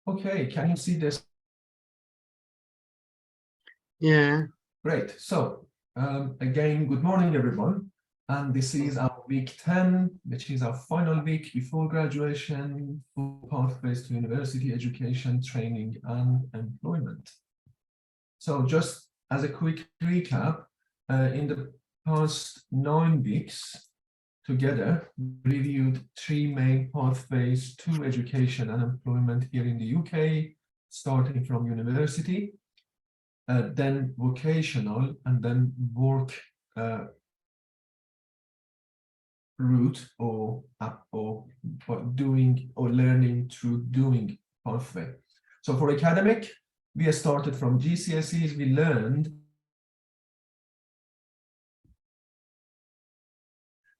Okay, can you see this? Yeah, Great. So, again, good morning, everyone. And this is our week 10, which is our final week before graduation for pathways to university education, training, and employment. So, just as a quick recap, in the past 9 weeks, together, we reviewed 3 main pathways to education and employment here in the UK, starting from university, then vocational, and then work route or doing or learning through doing pathway. So for academic, we started from GCSEs. We learned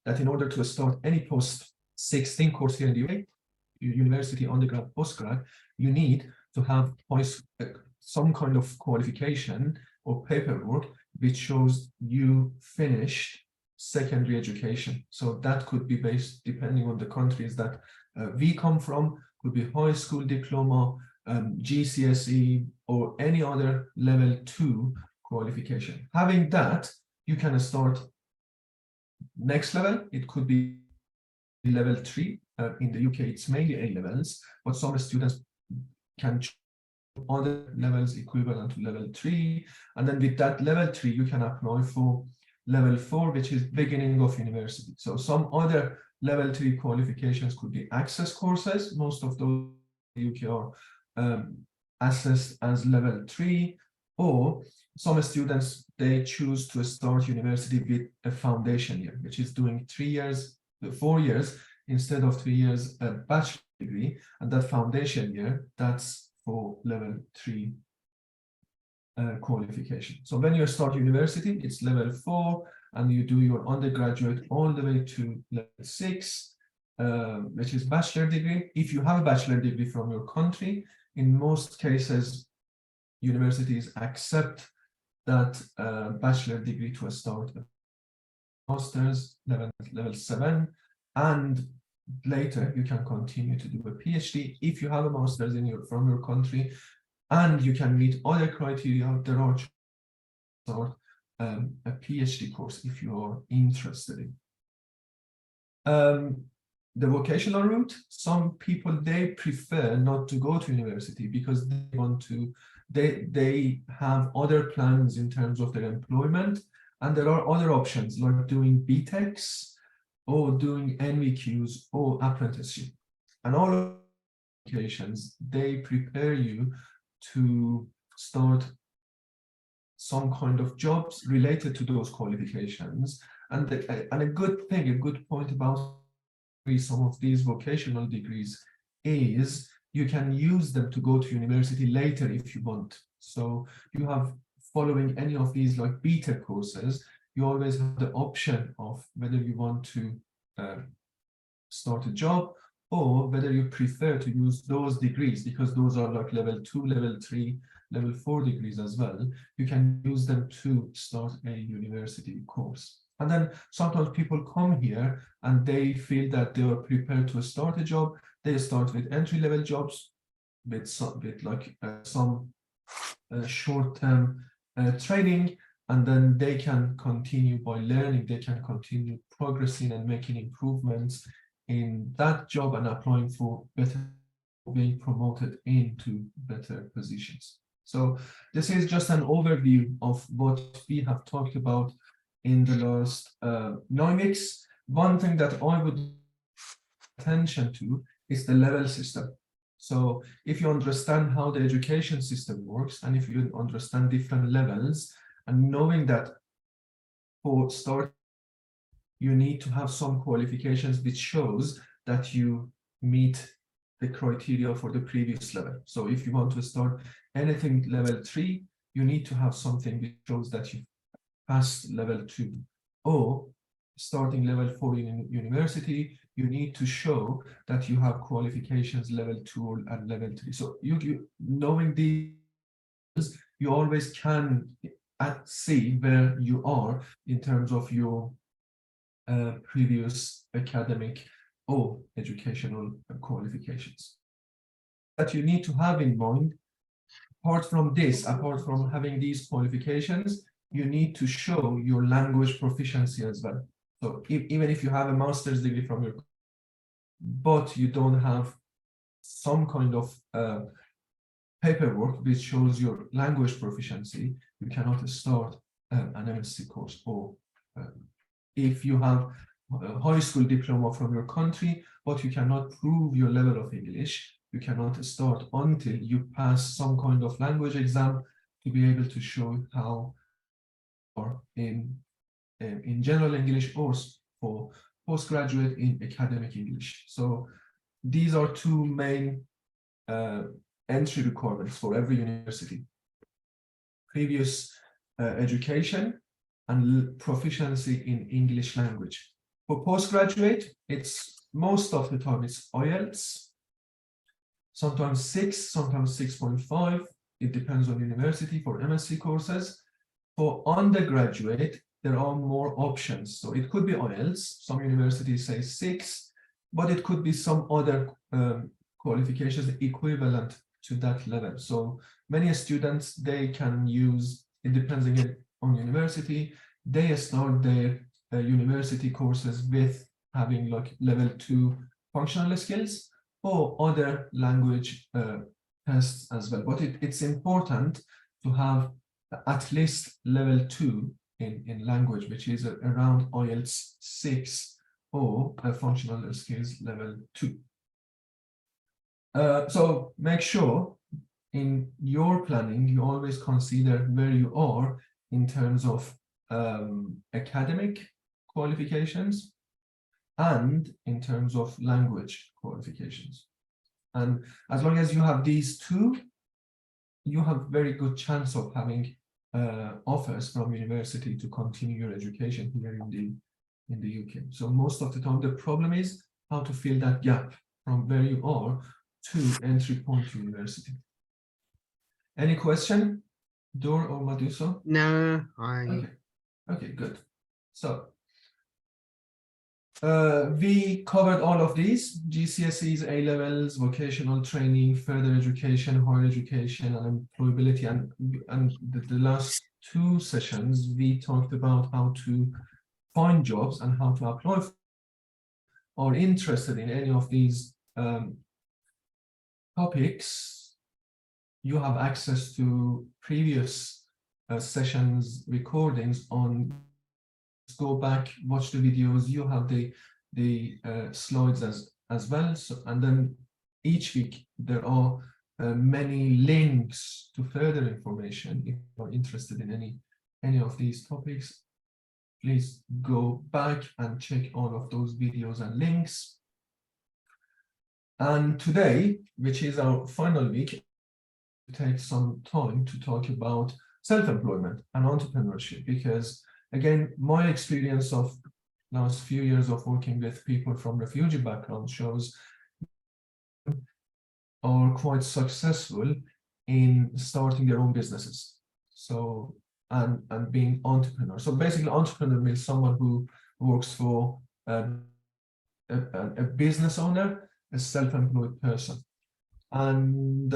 that in order to start any post-16 course here in the UK, university, undergrad, postgrad, you need to have some kind of qualification or paperwork which shows you finished secondary education. So that could be based, depending on the countries that we come from, could be high school diploma, GCSE, or any other level 2 qualification. Having that, you can start next level. It could be level 3. In the UK, it's mainly A levels, but some students can choose other levels equivalent to level 3. And then with that level 3, you can apply for level 4, which is beginning of university. So some other level 3 qualifications could be access courses. Most of those in the UK are assessed as level 3, or some students, they choose to start university with a foundation year, which is doing 4 years instead of 3 years a bachelor degree, and that foundation year, that's for level 3 qualification. So when you start university, it's level 4, and you do your undergraduate all the way to level 6, which is bachelor degree. If you have a bachelor degree from your country, in most cases, universities accept that bachelor degree to start a master's level 7, and later you can continue to do a PhD if you have a master's from your country, and you can meet other criteria. There are start a PhD course if you are interested in. The vocational route, some people, they prefer not to go to university because they want to, they have other plans in terms of their employment, and there are other options like doing BTECs or doing NVQs or apprenticeship. And all applications, they prepare you to start some kind of jobs related to those qualifications. And a good thing, a good point about some of these vocational degrees is you can use them to go to university later if you want. So you have, following any of these like BTEC courses, you always have the option of whether you want to start a job or whether you prefer to use those degrees, because those are like level 2, level 3, level 4 degrees as well. You can use them to start a university course. And then sometimes people come here and they feel that they are prepared to start a job. They start with entry-level jobs with some short-term training, and then they can continue by learning. They can continue progressing and making improvements in that job and applying for better, being promoted into better positions. So this is just an overview of what we have talked about in the last 9 weeks. One thing that I would pay attention to is the level system. So if you understand how the education system works, and if you understand different levels, and knowing that for start, you need to have some qualifications which shows that you meet the criteria for the previous level. So if you want to start anything level 3, you need to have something which shows that you passed level 2. Or starting level 4 in university, you need to show that you have qualifications level 2 and level 3. So you knowing these, you always can see where you are in terms of your previous academic or educational qualifications. that you need to have in mind, apart from having these qualifications, you need to show your language proficiency as well. So even if you have a master's degree from your, but you don't have some kind of paperwork which shows your language proficiency, you cannot start an MSc course. Or if you have a high school diploma from your country, but you cannot prove your level of English, you cannot start until you pass some kind of language exam to be able to show how, or in general English, or for postgraduate in academic English. So these are two main entry requirements for every university: previous education and proficiency in English language. For postgraduate, it's most of the time it's IELTS, sometimes 6, sometimes 6.5. It depends on university for MSc courses. For undergraduate, there are more options. So it could be IELTS. Some universities say 6, but it could be some other qualifications equivalent to that level. So many students, they can use, it depends again on university, they start their university courses with having like level 2 functional skills or other language tests as well. But it's important to have at least level 2 in language, which is around IELTS 6 or a functional skills level 2. So make sure in your planning, you always consider where you are in terms of academic qualifications and in terms of language qualifications. And as long as you have these two, you have very good chance of having offers from university to continue your education here in the UK. So most of the time, the problem is how to fill that gap from where you are to entry point to university. Any question, Dor or Maduso? No, Okay, good. So we covered all of these: GCSEs, A-levels, vocational training, further education, higher education, and employability. And the last 2 sessions, we talked about how to find jobs and how to apply or interested in any of these topics. You have access to previous sessions recordings on. Go back, watch the videos. You have the slides as well. So, and then each week there are many links to further information. If you are interested in any of these topics, please go back and check all of those videos and links. And today, which is our final week, take some time to talk about self-employment and entrepreneurship, because again, my experience of last few years of working with people from refugee background shows are quite successful in starting their own businesses. So and being entrepreneur. So basically, entrepreneur means someone who works for a business owner, a self-employed person. And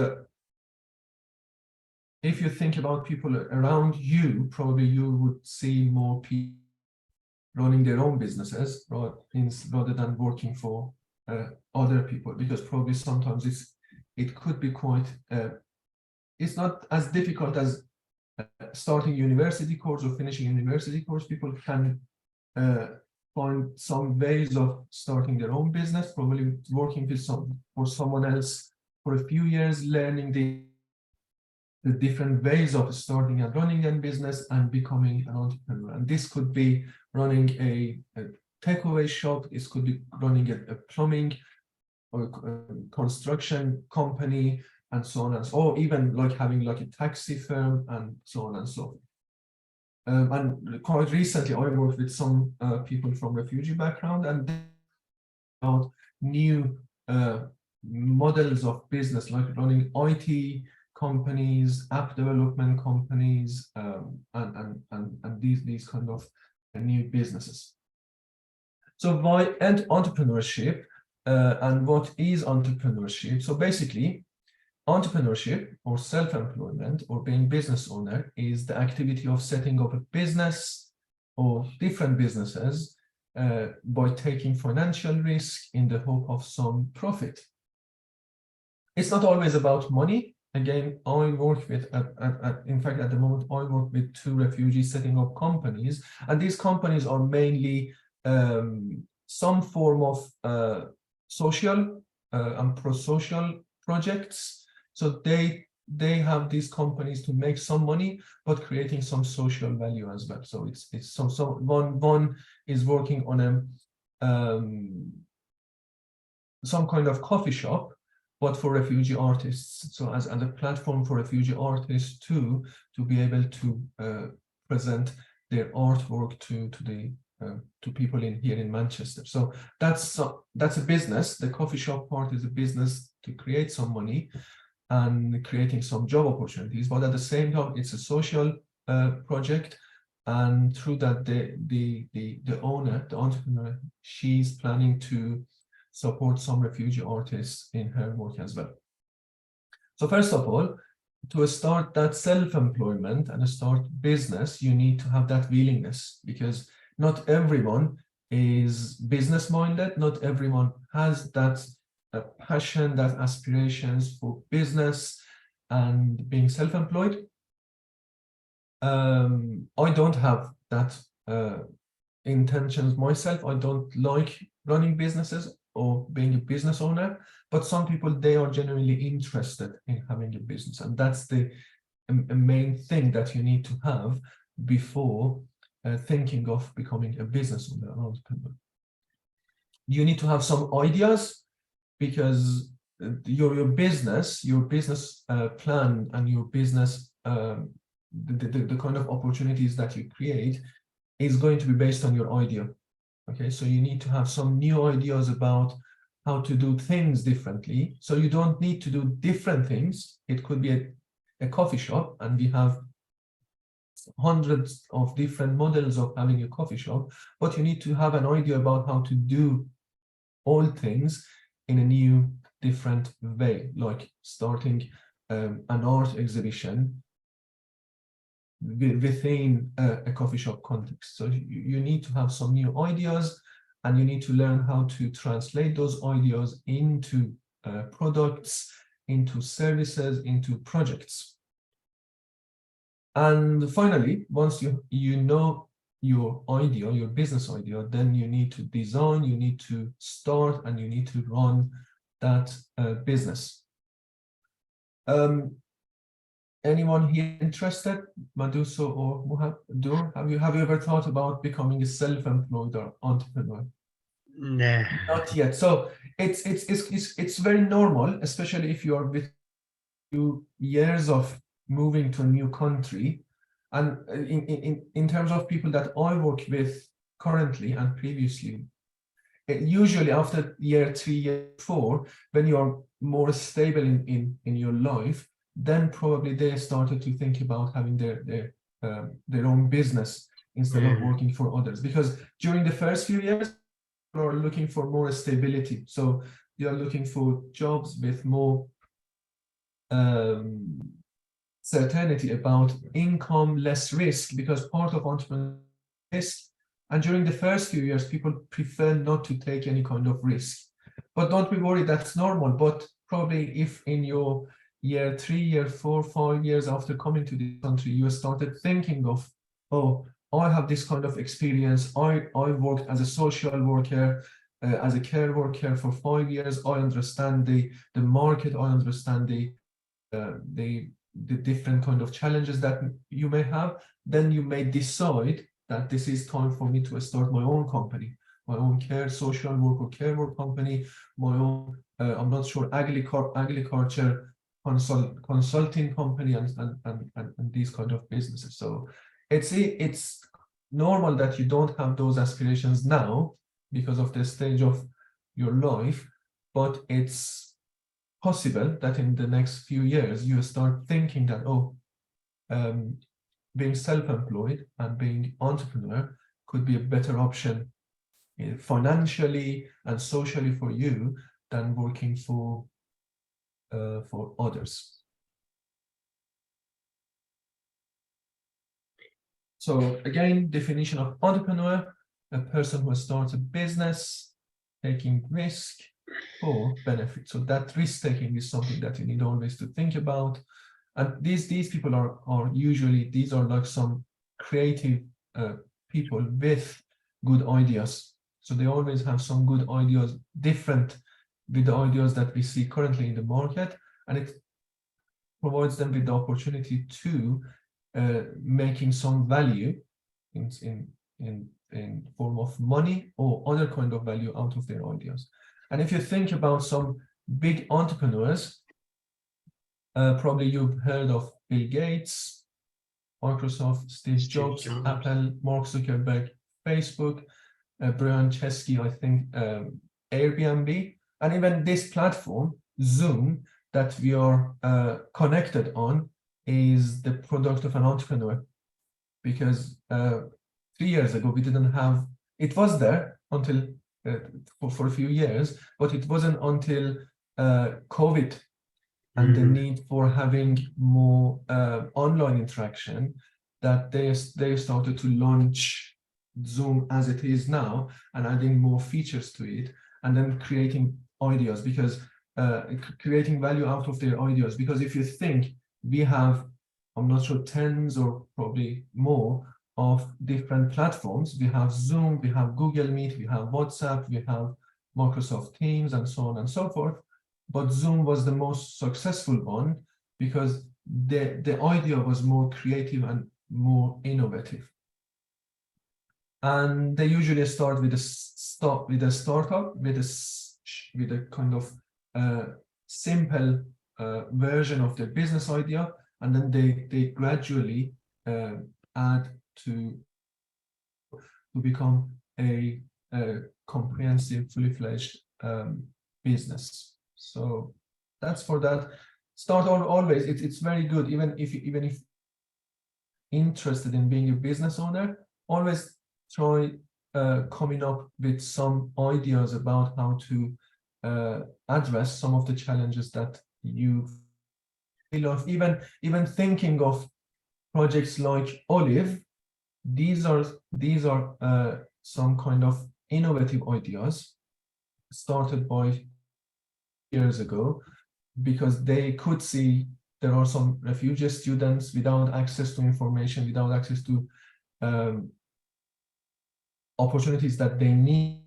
if you think about people around you, probably you would see more people running their own businesses rather than working for other people, because probably sometimes it could be quite, it's not as difficult as starting university course or finishing university course. People can find some ways of starting their own business, probably working with for someone else for a few years, learning the different ways of starting and running a business and becoming an entrepreneur. And this could be running a takeaway shop, it could be running a plumbing or construction company, and so on and so, or even like having like a taxi firm and so on and so forth. And quite recently, I worked with some people from refugee background, and about new models of business, like running IT companies, app development companies, and these kind of new businesses. So why entrepreneurship and what is entrepreneurship? So basically, entrepreneurship or self-employment or being business owner is the activity of setting up a business or different businesses by taking financial risk in the hope of some profit. It's not always about money. Again, I work with, in fact, at the moment, I work with 2 refugees setting up companies, and these companies are mainly some form of social and pro-social projects. So they have these companies to make some money, but creating some social value as well. So it's so one is working on a some kind of coffee shop, but for refugee artists. So as a platform for refugee artists to be able to present their artwork to people here in Manchester. So that's a business. The coffee shop part is a business to create some money and creating some job opportunities, but at the same time, it's a social project. And through that, the owner, the entrepreneur, she's planning to support some refugee artists in her work as well. So first of all, to start that self-employment and start business, you need to have that willingness, because not everyone is business-minded. Not everyone has that passion, that aspirations for business and being self-employed. I don't have that intentions myself. I don't like running businesses or being a business owner, but some people, they are genuinely interested in having a business, and that's the main thing that you need to have before thinking of becoming a business owner or entrepreneur. You need to have some ideas, because your business plan and your business the kind of opportunities that you create is going to be based on your idea. Okay, so you need to have some new ideas about how to do things differently. So you don't need to do different things. It could be a coffee shop, and we have hundreds of different models of having a coffee shop, but you need to have an idea about how to do all things in a new, different way, like starting an art exhibition within a coffee shop context. So you need to have some new ideas, and you need to learn how to translate those ideas into products, into services, into projects. And finally, once you know your idea, your business idea, then you need to design, you need to start, and you need to run that business. Anyone here interested? Maduso or Muhammad, have you ever thought about becoming a self-employed or entrepreneur? Nah. Not yet. So it's very normal, especially if you are with 2 years of moving to a new country. And in terms of people that I work with currently and previously, usually after year 3, year 4, when you are more stable in your life, then probably they started to think about having their own business instead of working for others. Because during the first few years, people are looking for more stability. So you are looking for jobs with more certainty about income, less risk, because part of entrepreneurship is risk. And during the first few years, people prefer not to take any kind of risk. But don't be worried, that's normal. But probably if in your year 3, year 4, 5 years after coming to this country, you started thinking of, oh, I have this kind of experience. I worked as a social worker, as a care worker for 5 years. I understand the market. I understand the different kind of challenges that you may have. Then you may decide that this is time for me to start my own company, my own social work or care work company, my own, I'm not sure, agriculture consulting company, and these kind of businesses. So it's normal that you don't have those aspirations now because of the stage of your life, but it's possible that in the next few years you start thinking that, oh, being self-employed and being entrepreneur could be a better option financially and socially for you than working for for others. So again, definition of entrepreneur, a person who starts a business, taking risk for benefit. So that risk taking is something that you need always to think about. And these people are usually, these are like some creative people with good ideas. So they always have some good ideas, different with the ideas that we see currently in the market, and it provides them with the opportunity to making some value in form of money or other kind of value out of their ideas. And if you think about some big entrepreneurs, probably you've heard of Bill Gates, Microsoft, Steve Jobs, Apple, Mark Zuckerberg, Facebook, Brian Chesky, I think, Airbnb, and even this platform, Zoom, that we are connected on, is the product of an entrepreneur. Because 3 years ago, we didn't have, it was there until for a few years, but it wasn't until COVID and the need for having more online interaction that they started to launch Zoom as it is now and adding more features to it, and then creating ideas, because creating value out of their ideas. Because if you think, we have, I'm not sure, tens or probably more of different platforms. We have Zoom, we have Google Meet, we have WhatsApp, we have Microsoft Teams, and so on and so forth. But Zoom was the most successful one because the idea was more creative and more innovative. And they usually start with a startup, with a kind of simple version of their business idea, and then they gradually add to become a comprehensive, fully fledged business. So that's for that. Start always. It's very good, even if interested in being a business owner. Always try coming up with some ideas about how to address some of the challenges that you feel of. Even thinking of projects like Olive. These are some kind of innovative ideas started by years ago, because they could see there are some refugee students without access to information, without access to opportunities that they need,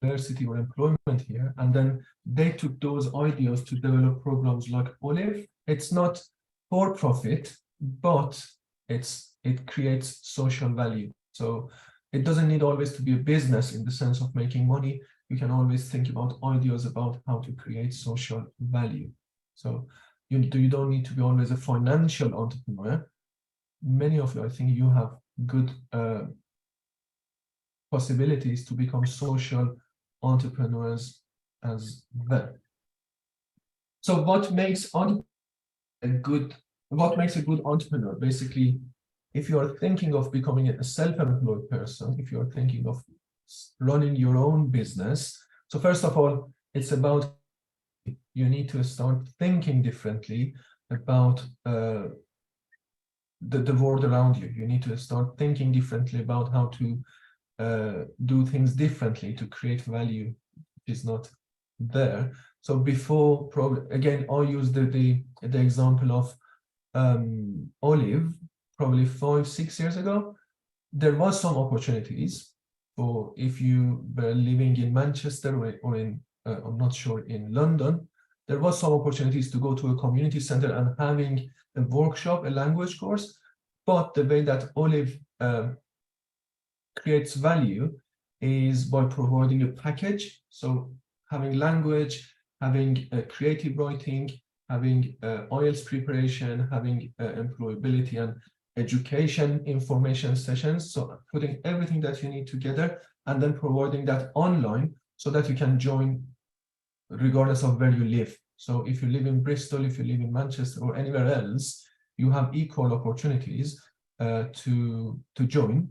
university or employment here, and then they took those ideas to develop programs like Olive. It's not for profit, but it creates social value. So it doesn't need always to be a business in the sense of making money. You can always think about ideas about how to create social value. So you don't need to be always a financial entrepreneur. Many of you, I think, you have good possibilities to become social entrepreneurs as well. So what makes a good entrepreneur? Basically, if you are thinking of becoming a self-employed person, if you are thinking of running your own business, so first of all, it's about, you need to start thinking differently about the world around you. You need to start thinking differently about how to do things differently to create value which is not there. So before, probably again, I'll use the example of Olive. Probably 5-6 years ago, there was some opportunities for, if you were living in Manchester or in I'm not sure, in London, there was some opportunities to go to a community center and having a workshop, a language course. But the way that Olive creates value is by providing a package. So having language, having creative writing, having IELTS preparation, having employability and education information sessions. So putting everything that you need together and then providing that online so that you can join regardless of where you live. So if you live in Bristol, if you live in Manchester or anywhere else, you have equal opportunities to join.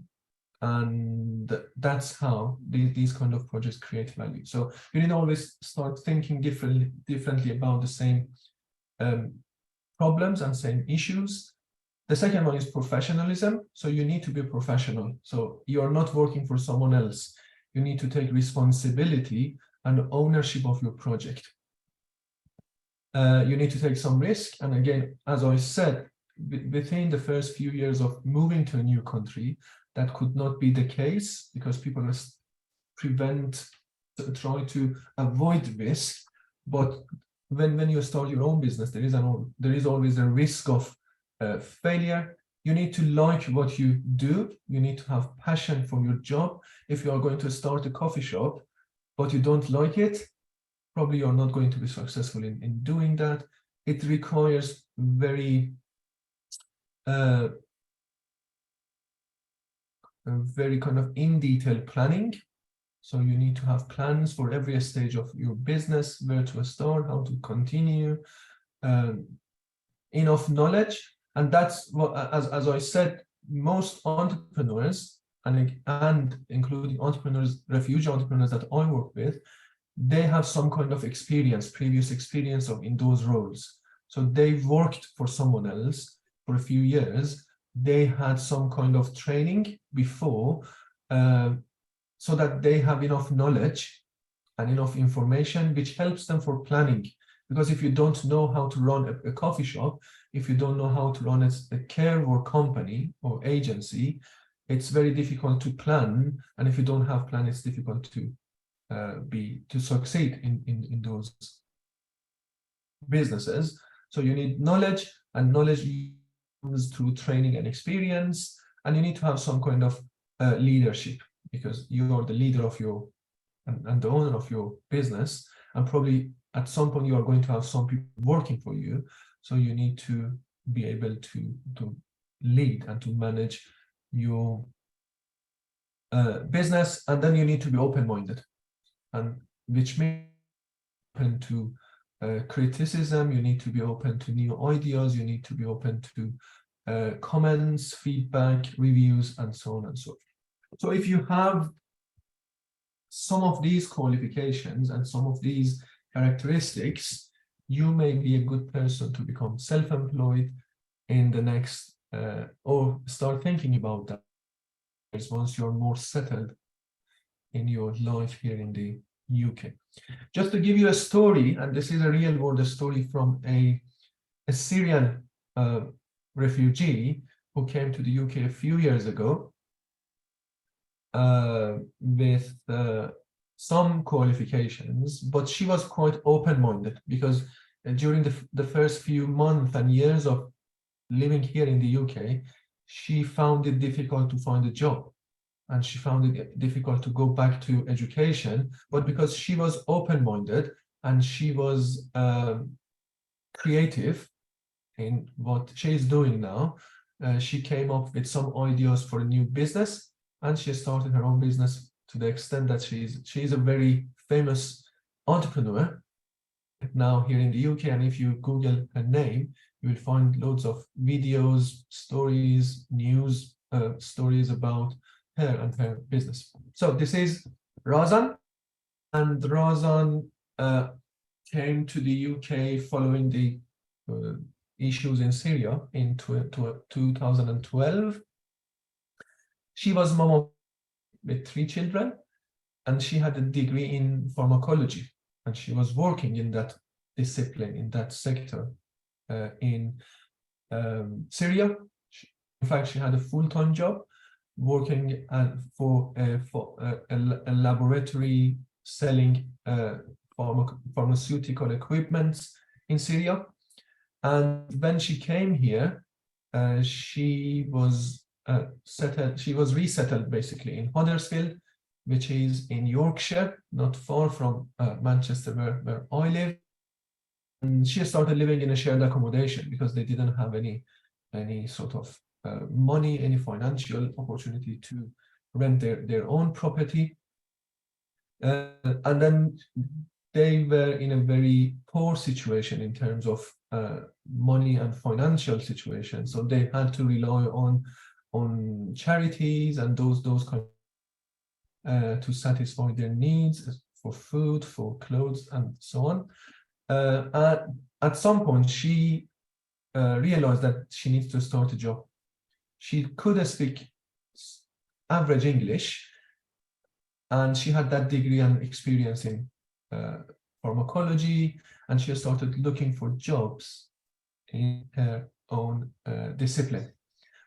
And that's how these kind of projects create value. So you need to always start thinking differently about the same problems and same issues. The second one is professionalism. So you need to be professional. So you are not working for someone else. You need to take responsibility and ownership of your project. You need to take some risk. And again, as I said, within the first few years of moving to a new country, that could not be the case because people try to avoid risk. But when you start your own business, there is always a risk of failure. You need to like what you do. You need to have passion for your job. If you are going to start a coffee shop, but you don't like it, probably you're not going to be successful in doing that. It requires very kind of in detail planning. So you need to have plans for every stage of your business, where to start, how to continue, enough knowledge. And that's what, as I said, most entrepreneurs, and including entrepreneurs, refugee entrepreneurs that I work with, they have some kind of experience, previous experience in those roles. So they worked for someone else for a few years. They had some kind of training before, so that they have enough knowledge and enough information, which helps them for planning. Because if you don't know how to run a coffee shop, if you don't know how to run a care work company or agency, it's very difficult to plan. And if you don't have plan, it's difficult to succeed in those businesses. So you need knowledge, and knowledge comes through training and experience, and you need to have some kind of leadership, because you are the leader of your and the owner of your business, and probably at some point you are going to have some people working for you. So you need to be able to lead and to manage your business, and then you need to be open-minded, and which means open to criticism. You need to be open to new ideas. You need to be open to comments, feedback, reviews, and so on and so forth. So if you have some of these qualifications and some of these characteristics, you may be a good person to become self-employed in the next, or start thinking about that once you're more settled in your life here in the UK. Just to give you a story, and this is a real world story from a Syrian refugee who came to the UK a few years ago with some qualifications, but she was quite open-minded, because during the first few months and years of living here in the UK, she found it difficult to find a job, and she found it difficult to go back to education. But because she was open-minded and she was creative in what she's doing now, she came up with some ideas for a new business, and she started her own business to the extent that she's a very famous entrepreneur now here in the UK. And if you Google her name, you will find loads of videos, stories, news stories about her and her business. So this is Razan, and Razan came to the UK following the issues in Syria in 2012. She was mom with 3 children, and she had a degree in pharmacology, and she was working in that discipline, in that sector in Syria. In fact, she had a full-time job working for a laboratory selling pharmaceutical equipment in Syria. And when she came here, she was settled. She was resettled basically in Huddersfield, which is in Yorkshire, not far from Manchester, where I live. And she started living in a shared accommodation because they didn't have any sort of money, any financial opportunity to rent their own property. And then they were in a very poor situation in terms of money and financial situation. So they had to rely on charities and those kind to satisfy their needs for food, for clothes, and so on. at some point, she realized that she needs to start a job. She could speak average English, and she had that degree and experience in pharmacology, and she started looking for jobs in her own discipline.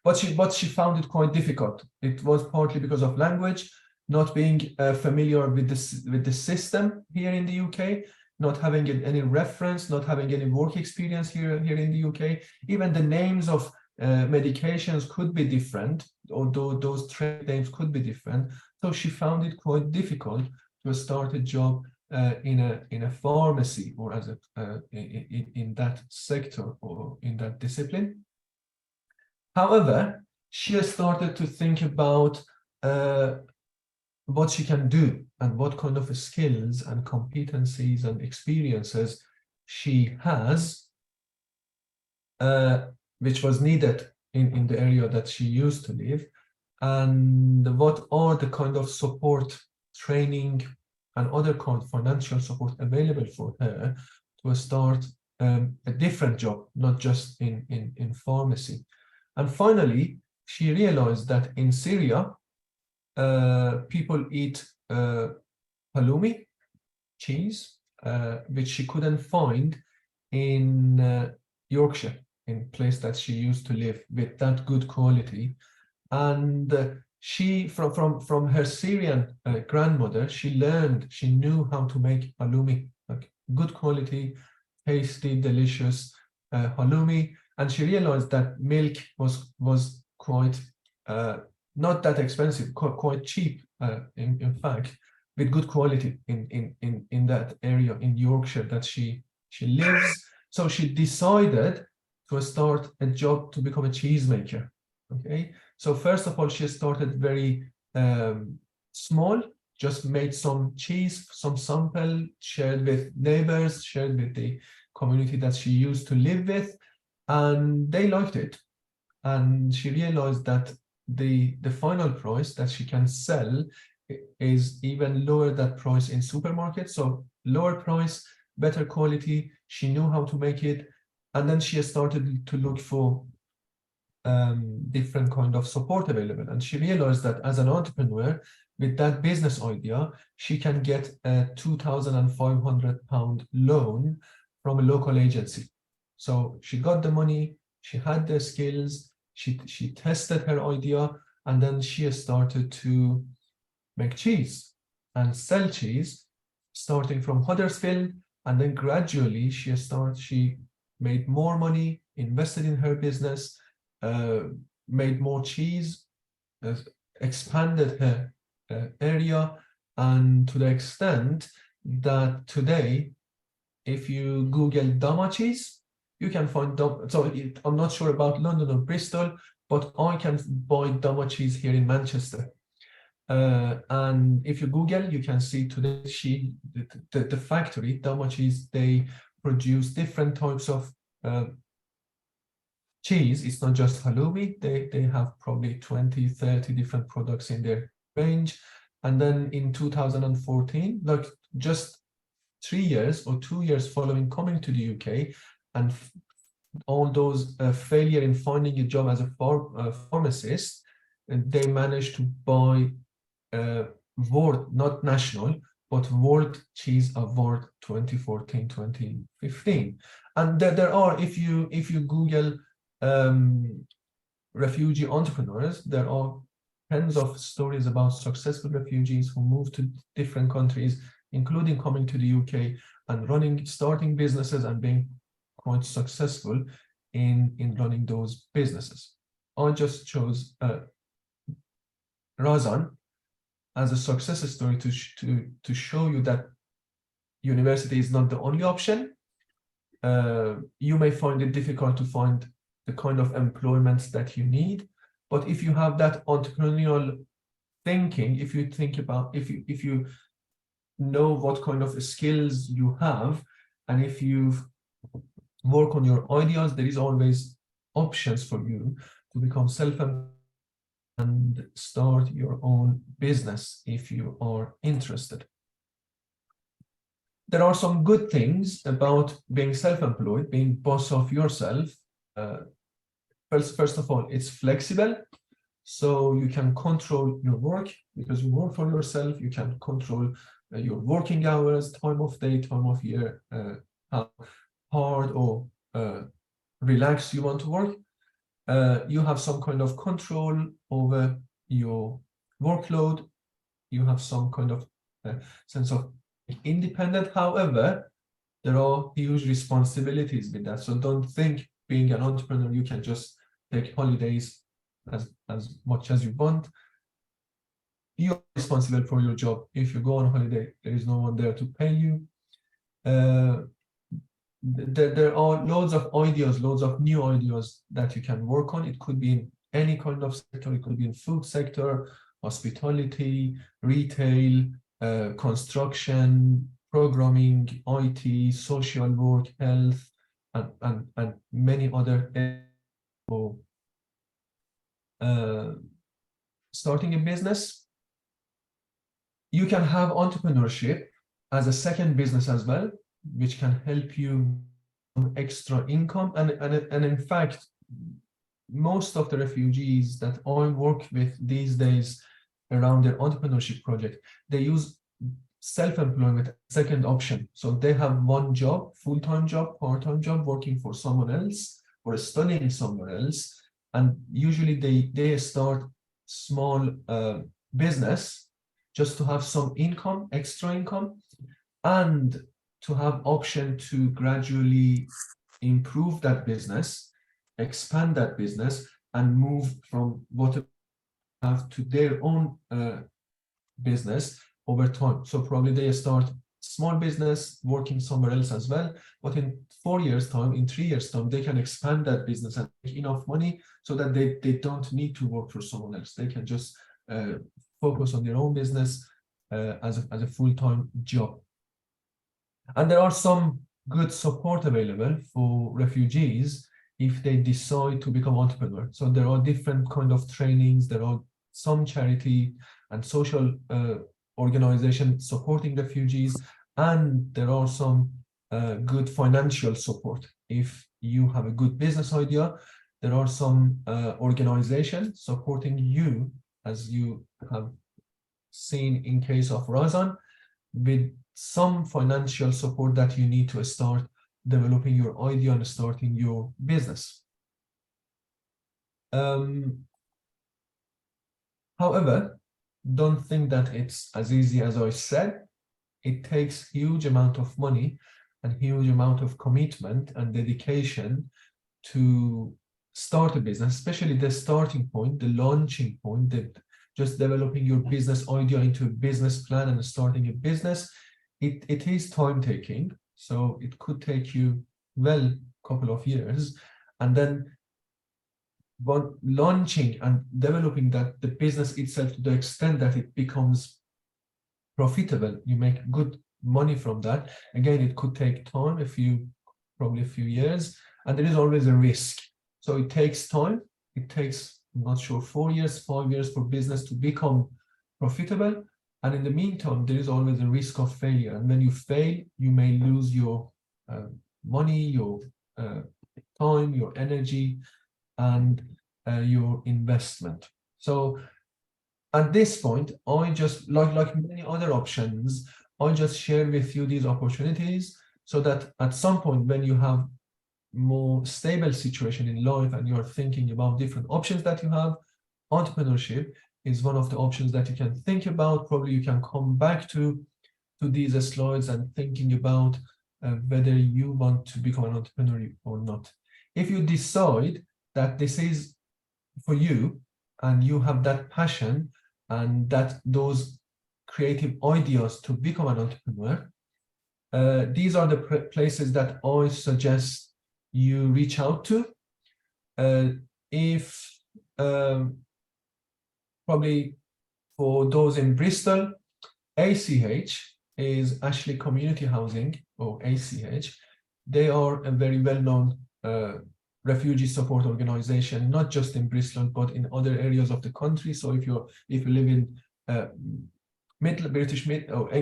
But she found it quite difficult. It was partly because of language, not being familiar with the system here in the UK, not having any reference, not having any work experience here in the UK. Even the names of medications could be different, although those trade names could be different. So she found it quite difficult to start a job in a pharmacy, or as in that sector or in that discipline. However, she has started to think about what she can do and what kind of skills and competencies and experiences she has, which was needed in the area that she used to live, and what are the kind of support, training, and other kind of financial support available for her to start a different job, not just in pharmacy. And finally, she realized that in Syria, people eat halloumi, cheese, which she couldn't find in Yorkshire, in place that she used to live, with that good quality. And she, from her Syrian grandmother, she knew how to make halloumi, like good quality, tasty, delicious halloumi. And she realized that milk was quite not that expensive, quite cheap, in fact, with good quality in that area in Yorkshire that she lives. So she decided to start a job to become a cheesemaker. Okay, so first of all, she started very small, just made some cheese, some sample, shared with neighbors, shared with the community that she used to live with, and they liked it. And she realized that the final price that she can sell is even lower that price in supermarkets. So lower price, better quality. She knew how to make it, and then she started to look for different kind of support available. And she realized that as an entrepreneur, with that business idea, she can get a £2,500 loan from a local agency. So she got the money, she had the skills, she tested her idea, and then she started to make cheese and sell cheese, starting from Huddersfield, and then gradually she made more money, invested in her business, made more cheese, expanded her area, and to the extent that today, if you Google Dama cheese, you can find I'm not sure about London or Bristol, but I can buy Dama cheese here in Manchester. And if you Google, you can see today the factory, Dama cheese, they produce different types of cheese. It's not just halloumi. They have probably 20, 30 different products in their range. And then in 2014, like just 3 years or 2 years following coming to the UK, and all those failure in finding a job as a pharmacist, and they managed to buy World, not national, but World Cheese Award 2014-2015. And there are, if you Google refugee entrepreneurs, there are tens of stories about successful refugees who moved to different countries, including coming to the UK and starting businesses and being quite successful in running those businesses. I just chose Razan as a success story to show you that university is not the only option. You may find it difficult to find the kind of employments that you need, but if you have that entrepreneurial thinking, if you think about, if you know what kind of skills you have, and if you work on your ideas, there is always options for you to become self-employed and start your own business if you are interested. there are some good things about being self-employed, being boss of yourself. First of all, it's flexible, so you can control your work because you work for yourself. You can control your working hours, time of day, time of year, how hard or relaxed you want to work. You have some kind of control over your workload. You have some kind of sense of independent. However, there are huge responsibilities with that. So don't think being an entrepreneur, you can just take holidays as much as you want. You're responsible for your job. If you go on holiday, there is no one there to pay you. There are loads of ideas, loads of new ideas that you can work on. It could be in any kind of sector. It could be in food sector, hospitality, retail, construction, programming, IT, social work, health, and many other areas. Starting a business, you can have entrepreneurship as a second business as well, which can help you extra income. And in fact, most of the refugees that I work with these days around their entrepreneurship project, they use self-employment second option. So they have one job, full-time job, part-time job, working for someone else or studying somewhere else. And usually they start small business just to have some income, extra income, and to have option to gradually improve that business, expand that business, and move from what they have to their own business over time. So probably they start small business working somewhere else as well, but in 4 years time, in 3 years time, they can expand that business and make enough money so that they don't need to work for someone else. They can just focus on their own business as a full-time job. And there are some good support available for refugees if they decide to become entrepreneurs. So there are different kind of trainings. There are some charity and social organizations supporting refugees, and there are some good financial support. If you have a good business idea, there are some organizations supporting you, as you have seen in case of Razan, with some financial support that you need to start developing your idea and starting your business. However, don't think that it's as easy as I said. It takes huge amount of money and huge amount of commitment and dedication to start a business, especially the starting point, the launching point, that just developing your business idea into a business plan and starting a business. It is time taking, so it could take you a couple of years, and then launching and developing that the business itself to the extent that it becomes profitable, you make good money from that. Again, it could take time, probably a few years, and there is always a risk. So it takes time. It takes, I'm not sure, 4 years, 5 years for business to become profitable. And in the meantime, there is always a risk of failure. And when you fail, you may lose your money, your time, your energy, and your investment. So at this point, I just, like many other options, I just share with you these opportunities so that at some point when you have more stable situation in life and you're thinking about different options that you have, entrepreneurship is one of the options that you can think about. Probably you can come back to these slides and thinking about whether you want to become an entrepreneur or not. If you decide that this is for you and you have that passion and that those creative ideas to become an entrepreneur, these are the places that I suggest you reach out to. Probably for those in Bristol, ACH is Ashley Community Housing, or ACH. They are a very well-known refugee support organization, not just in Bristol, but in other areas of the country. So if you live in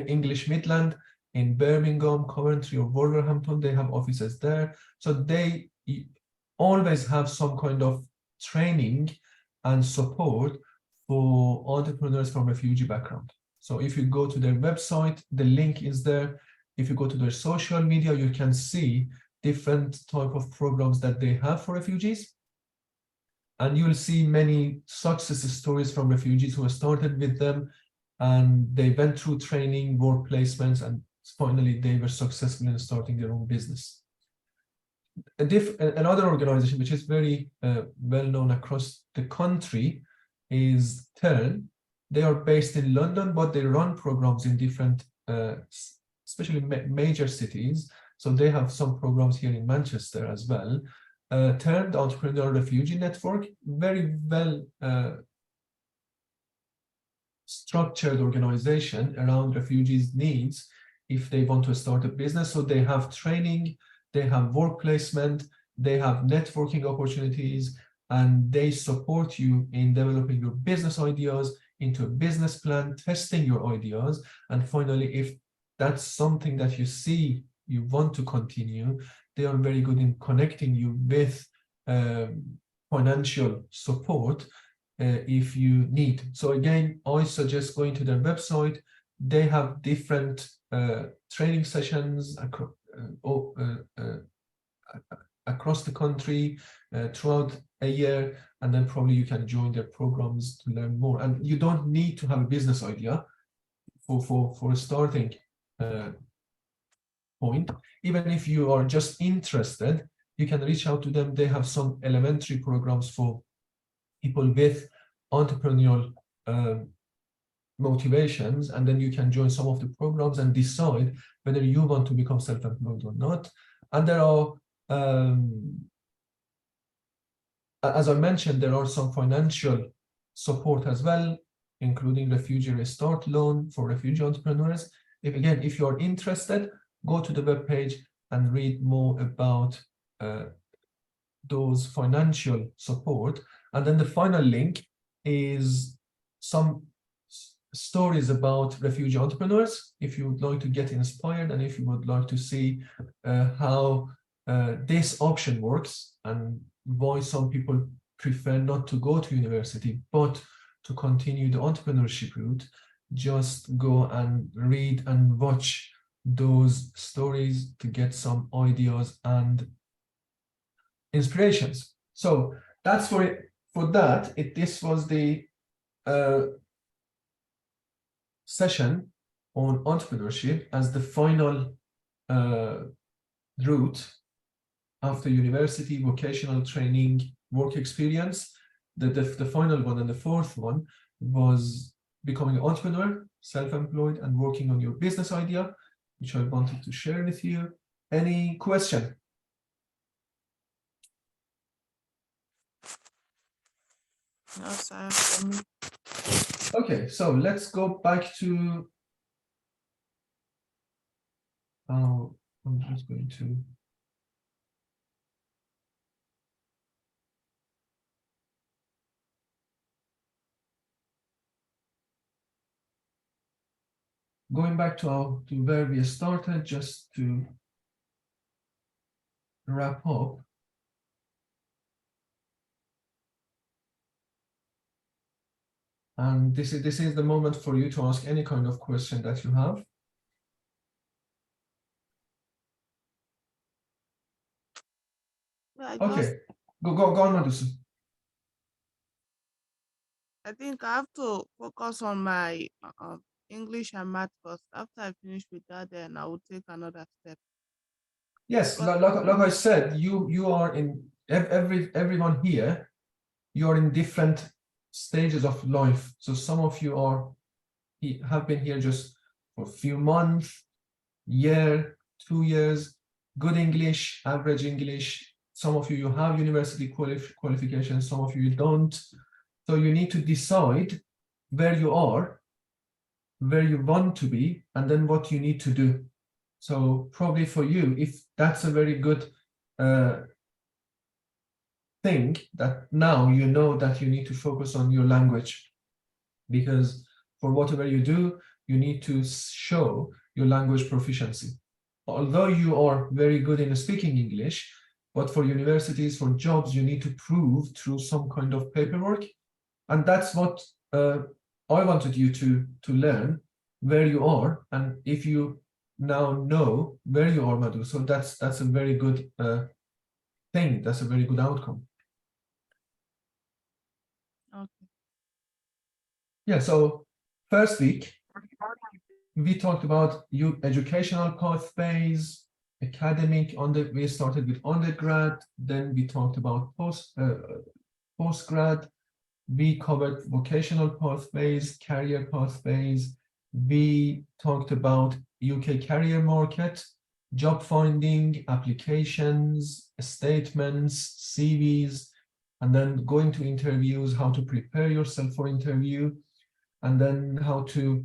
English Midland, in Birmingham, Coventry, or Wolverhampton. They have offices there. So they always have some kind of training and support for entrepreneurs from refugee background. So if you go to their website, the link is there. If you go to their social media, you can see different type of programs that they have for refugees. And you'll see many success stories from refugees who started with them, and they went through training, work placements, and finally they were successful in starting their own business. Another organization which is very well known across the country is Turn. They are based in London, but they run programs in different, especially major cities. So they have some programs here in Manchester as well. Turn, the Entrepreneur Refugee Network, very well structured organization around refugees' needs if they want to start a business. So they have training, they have work placement, they have networking opportunities, and they support you in developing your business ideas into a business plan, testing your ideas, and finally, if that's something that you see you want to continue, they are very good in connecting you with financial support if you need. So again, I suggest going to their website. They have different training sessions across the country throughout a year, and then probably you can join their programs to learn more. And you don't need to have a business idea for a starting point. Even if you are just interested, you can reach out to them. They have some elementary programs for people with entrepreneurial motivations, and then you can join some of the programs and decide whether you want to become self-employed or not. And there are, as I mentioned, there are some financial support as well, including Refugee Restart Loan for refugee entrepreneurs. If you are interested, go to the webpage and read more about those financial support. And then the final link is some stories about refugee entrepreneurs, if you would like to get inspired and if you would like to see how this option works and why some people prefer not to go to university but to continue the entrepreneurship route. Just go and read and watch those stories to get some ideas and inspirations. So that's for it. For that, this was the session on entrepreneurship as the final route after university, vocational training, work experience. The final one and the fourth one was becoming an entrepreneur, self-employed, and working on your business idea, which I wanted to share with you. Any question? No, sir. Okay, so let's go back to. I'm just going to. Going back to where we started, just to wrap up. And this is the moment for you to ask any kind of question that you have. Yeah, Okay, go on, Madusu. I think I have to focus on my English and math first. After I finish with that, then I will take another step. Yes, Because like I said, you are in everyone here. You are in different stages of life. So some of you have been here just for a few months, year, 2 years, good English, average English. Some of you have university qualifications, some of you don't. So you need to decide where you are, where you want to be, and then what you need to do. So probably for you, if that's a very good thing, that now you know that you need to focus on your language, because for whatever you do, you need to show your language proficiency. Although you are very good in speaking English, but for universities, for jobs, you need to prove through some kind of paperwork. And that's what I wanted you to learn, where you are. And if you now know where you are, Madhu, so that's a very good thing. That's a very good outcome. Okay. Yeah, so first week, we talked about educational pathways, academic, we started with undergrad, then we talked about postgrad, we covered vocational pathways, career pathways, we talked about UK career market, job finding, applications, statements, CVs, and then going to interviews, how to prepare yourself for interview, and then how to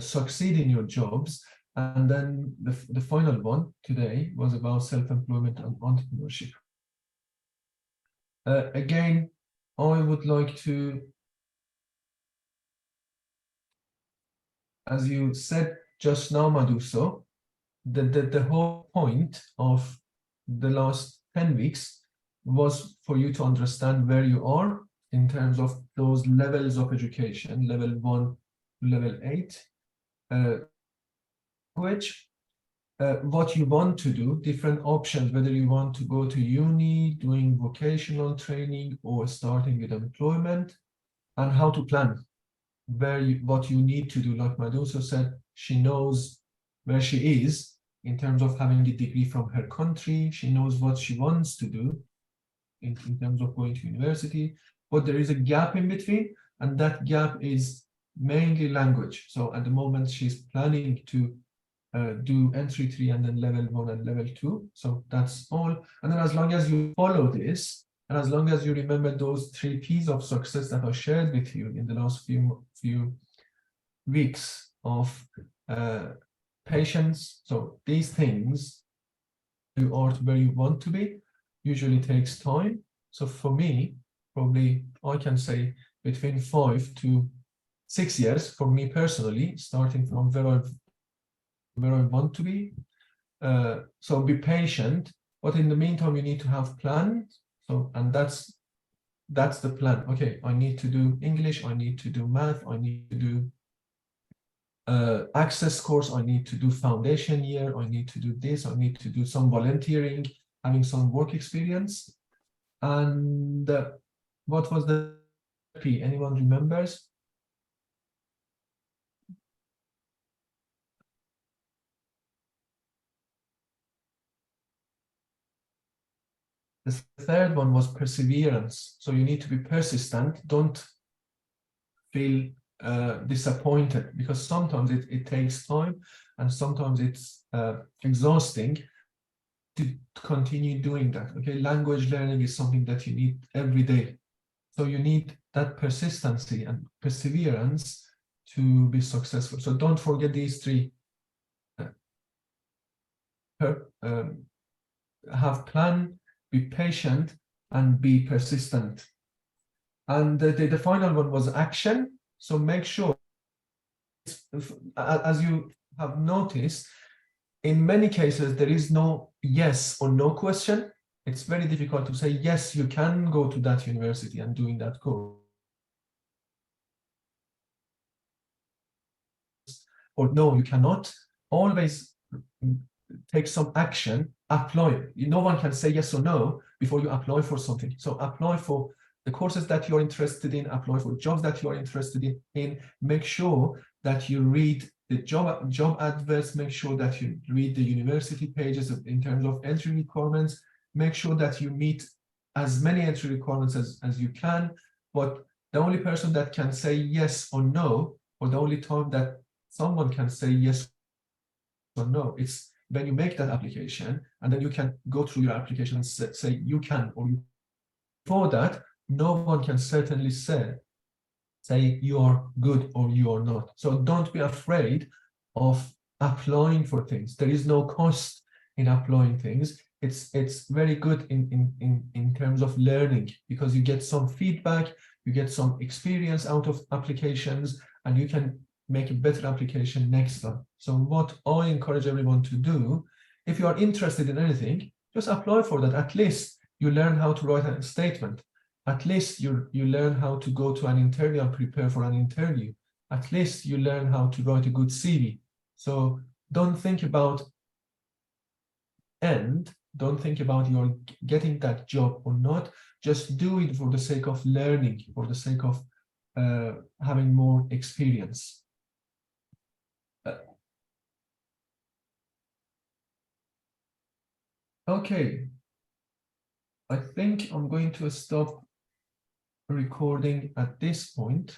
succeed in your jobs. And then the final one today was about self-employment and entrepreneurship. Again, I would like to, as you said just now, Maduso, the whole point of the last 10 weeks was for you to understand where you are in terms of those levels of education, level 1 to level 8, language, what you want to do, different options, whether you want to go to uni, doing vocational training, or starting with employment, and how to plan what you need to do. Like Maduso said, she knows where she is in terms of having the degree from her country. She knows what she wants to do in terms of going to university, but there is a gap in between, and that gap is mainly language. So at the moment, she's planning to do entry 3 and then level 1 and level 2. So that's all. And then as long as you follow this, and as long as you remember those 3 P's of success that I shared with you in the last few weeks of patience, so these things, you are where you want to be, usually takes time. So for me, probably I can say between 5 to 6 years for me personally, starting from where I want to be. So be patient, but in the meantime, you need to have plans. So, and that's the plan. Okay, I need to do English, I need to do math, I need to do access course, I need to do foundation year, I need to do this, I need to do some volunteering, having some work experience. And what was the P? Anyone remembers? The third one was perseverance. So you need to be persistent. Don't feel disappointed, because sometimes it takes time and sometimes it's exhausting to continue doing that. Okay, language learning is something that you need every day. So you need that persistency and perseverance to be successful. So don't forget these 3. Have plan, be patient, and be persistent. And the final one was action. So make sure, as you have noticed, in many cases, there is no yes or no question. It's very difficult to say, yes, you can go to that university and doing that course. Or no, you cannot. Always take some action, apply. No one can say yes or no before you apply for something. So apply for the courses that you're interested in, apply for jobs that you're interested in. Make sure that you read the job adverts, make sure that you read the university pages in terms of entry requirements, make sure that you meet as many entry requirements as you can. But the only person that can say yes or no, or the only time that someone can say yes or no, it's when you make that application, and then you can go through your application and say you can or you. Before that, no one can certainly say you are good or you are not. So don't be afraid of applying for things. There is no cost in applying things. It's very good in terms of learning, because you get some feedback, you get some experience out of applications, and you can make a better application next time. So what I encourage everyone to do, if you are interested in anything, just apply for that. At least you learn how to write a statement. At least you learn how to go to an interview and prepare for an interview. At least you learn how to write a good CV. So don't think about don't think about you're getting that job or not. Just do it for the sake of learning, for the sake of having more experience. Okay, I think I'm going to stop recording at this point.